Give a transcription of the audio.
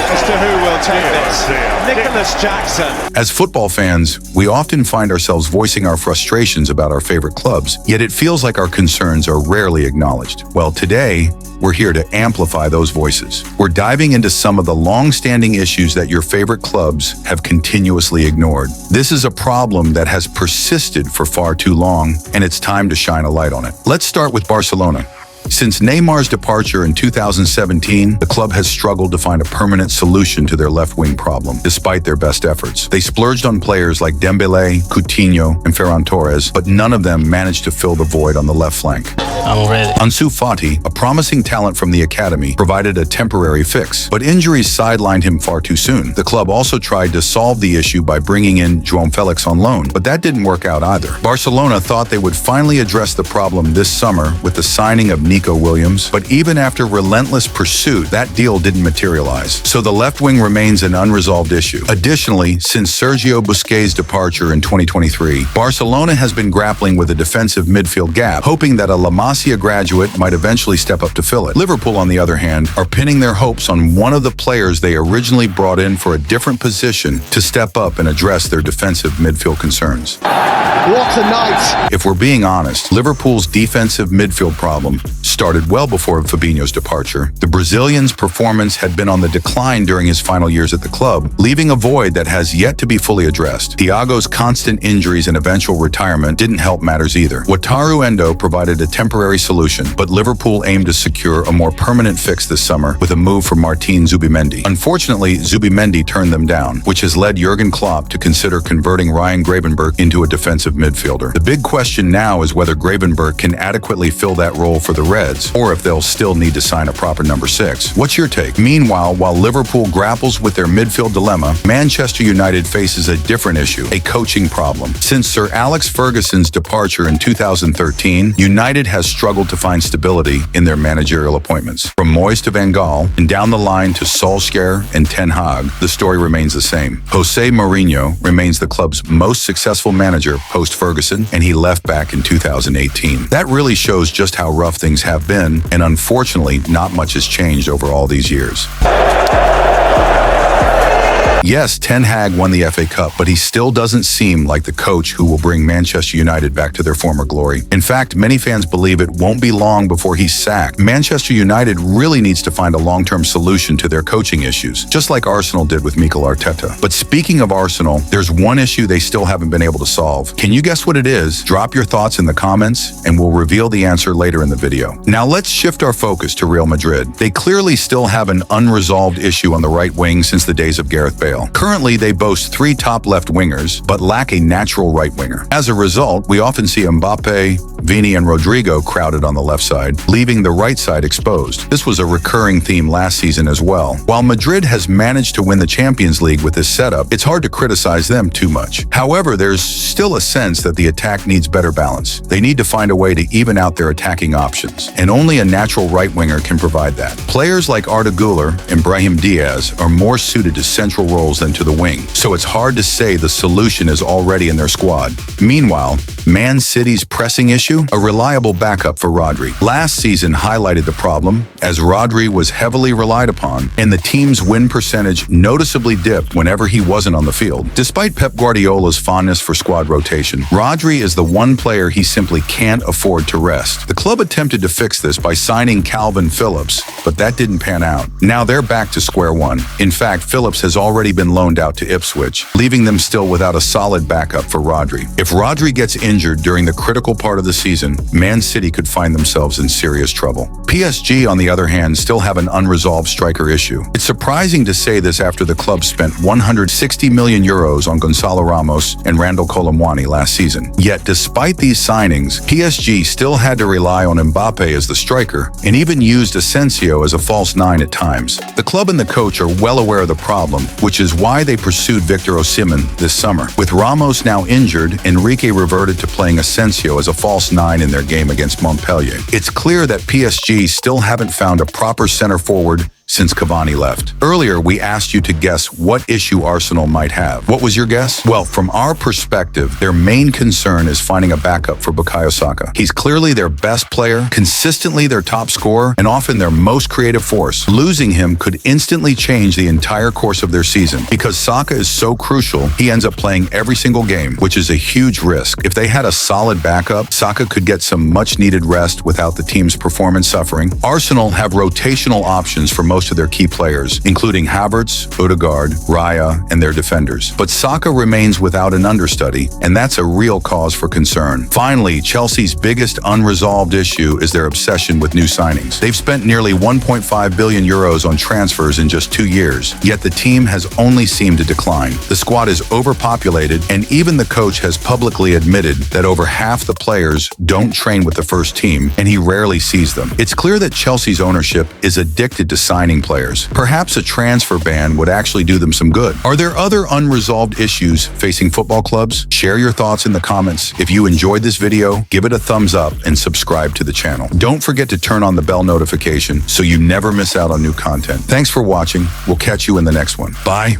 as to who will take this. Nicholas Jackson. As football fans, we often find ourselves voicing our frustrations about our favorite clubs, yet it feels like our concerns are rarely acknowledged. Well, today, we're here to amplify those voices. We're diving into some of the long-standing issues that your favorite clubs have continuously ignored. This is a problem that has persisted for far too long, and it's time to shine a light on it. Let's start with Barcelona. Since Neymar's departure in 2017, the club has struggled to find a permanent solution to their left-wing problem, despite their best efforts. They splurged on players like Dembélé, Coutinho, and Ferran Torres, but none of them managed to fill the void on the left flank. I'm ready. Ansu Fati, a promising talent from the academy, provided a temporary fix, but injuries sidelined him far too soon. The club also tried to solve the issue by bringing in João Felix on loan, but that didn't work out either. Barcelona thought they would finally address the problem this summer with the signing of Nico Williams, but even after relentless pursuit, that deal didn't materialize. So the left wing remains an unresolved issue. Additionally, since Sergio Busquets' departure in 2023, Barcelona has been grappling with a defensive midfield gap, hoping that a La Masia graduate might eventually step up to fill it. Liverpool, on the other hand, are pinning their hopes on one of the players they originally brought in for a different position to step up and address their defensive midfield concerns. What a night! If we're being honest, Liverpool's defensive midfield problem started well before Fabinho's departure. The Brazilian's performance had been on the decline during his final years at the club, leaving a void that has yet to be fully addressed. Thiago's constant injuries and eventual retirement didn't help matters either. Wataru Endo provided a temporary solution, but Liverpool aimed to secure a more permanent fix this summer with a move for Martin Zubimendi. Unfortunately, Zubimendi turned them down, which has led Jurgen Klopp to consider converting Ryan Gravenberch into a defensive midfielder. The big question now is whether Gravenberch can adequately fill that role for the Reds, or if they'll still need to sign a proper number 6. What's your take? Meanwhile, while Liverpool grapples with their midfield dilemma, Manchester United faces a different issue, a coaching problem. Since Sir Alex Ferguson's departure in 2013, United has struggled to find stability in their managerial appointments. From Moyes to Van Gaal, and down the line to Solskjaer and Ten Hag, the story remains the same. Jose Mourinho remains the club's most successful manager post-Ferguson, and he left back in 2018. That really shows just how rough things have been, and unfortunately, not much has changed over all these years. Yes, Ten Hag won the FA Cup, but he still doesn't seem like the coach who will bring Manchester United back to their former glory. In fact, many fans believe it won't be long before he's sacked. Manchester United really needs to find a long-term solution to their coaching issues, just like Arsenal did with Mikel Arteta. But speaking of Arsenal, there's one issue they still haven't been able to solve. Can you guess what it is? Drop your thoughts in the comments, and we'll reveal the answer later in the video. Now let's shift our focus to Real Madrid. They clearly still have an unresolved issue on the right wing since the days of Gareth Bale. Currently, they boast 3 top left wingers, but lack a natural right winger. As a result, we often see Mbappe, Vini, and Rodrigo crowded on the left side, leaving the right side exposed. This was a recurring theme last season as well. While Madrid has managed to win the Champions League with this setup, it's hard to criticize them too much. However, there's still a sense that the attack needs better balance. They need to find a way to even out their attacking options, and only a natural right winger can provide that. Players like Arda Güler and Brahim Diaz are more suited to central roles than to the wing, so it's hard to say the solution is already in their squad. Meanwhile, Man City's pressing issue? A reliable backup for Rodri. Last season highlighted the problem, as Rodri was heavily relied upon, and the team's win percentage noticeably dipped whenever he wasn't on the field. Despite Pep Guardiola's fondness for squad rotation, Rodri is the one player he simply can't afford to rest. The club attempted to fix this by signing Calvin Phillips, but that didn't pan out. Now they're back to square one. In fact, Phillips has already been loaned out to Ipswich, leaving them still without a solid backup for Rodri. If Rodri gets injured during the critical part of the season, Man City could find themselves in serious trouble. PSG, on the other hand, still have an unresolved striker issue. It's surprising to say this after the club spent 160 million euros on Gonzalo Ramos and Randall Kolo Muani last season. Yet, despite these signings, PSG still had to rely on Mbappe as the striker, and even used Asensio as a false 9 at times. The club and the coach are well aware of the problem, which is why they pursued Victor Osimhen this summer. With Ramos now injured, Enrique reverted to playing Asensio as a false 9 in their game against Montpellier. It's clear that PSG still haven't found a proper center forward since Cavani left. Earlier, we asked you to guess what issue Arsenal might have. What was your guess? Well, from our perspective, their main concern is finding a backup for Bukayo Saka. He's clearly their best player, consistently their top scorer, and often their most creative force. Losing him could instantly change the entire course of their season. Because Saka is so crucial, he ends up playing every single game, which is a huge risk. If they had a solid backup, Saka could get some much-needed rest without the team's performance suffering. Arsenal have rotational options for most of their key players, including Havertz, Odegaard, Raya, and their defenders. But Saka remains without an understudy, and that's a real cause for concern. Finally, Chelsea's biggest unresolved issue is their obsession with new signings. They've spent nearly 1.5 billion euros on transfers in just 2 years, yet the team has only seemed to decline. The squad is overpopulated, and even the coach has publicly admitted that over half the players don't train with the first team, and he rarely sees them. It's clear that Chelsea's ownership is addicted to signing players. Perhaps a transfer ban would actually do them some good. Are there other unresolved issues facing football clubs? Share your thoughts in the comments. If you enjoyed this video, give it a thumbs up and subscribe to the channel. Don't forget to turn on the bell notification so you never miss out on new content. Thanks for watching. We'll catch you in the next one. Bye.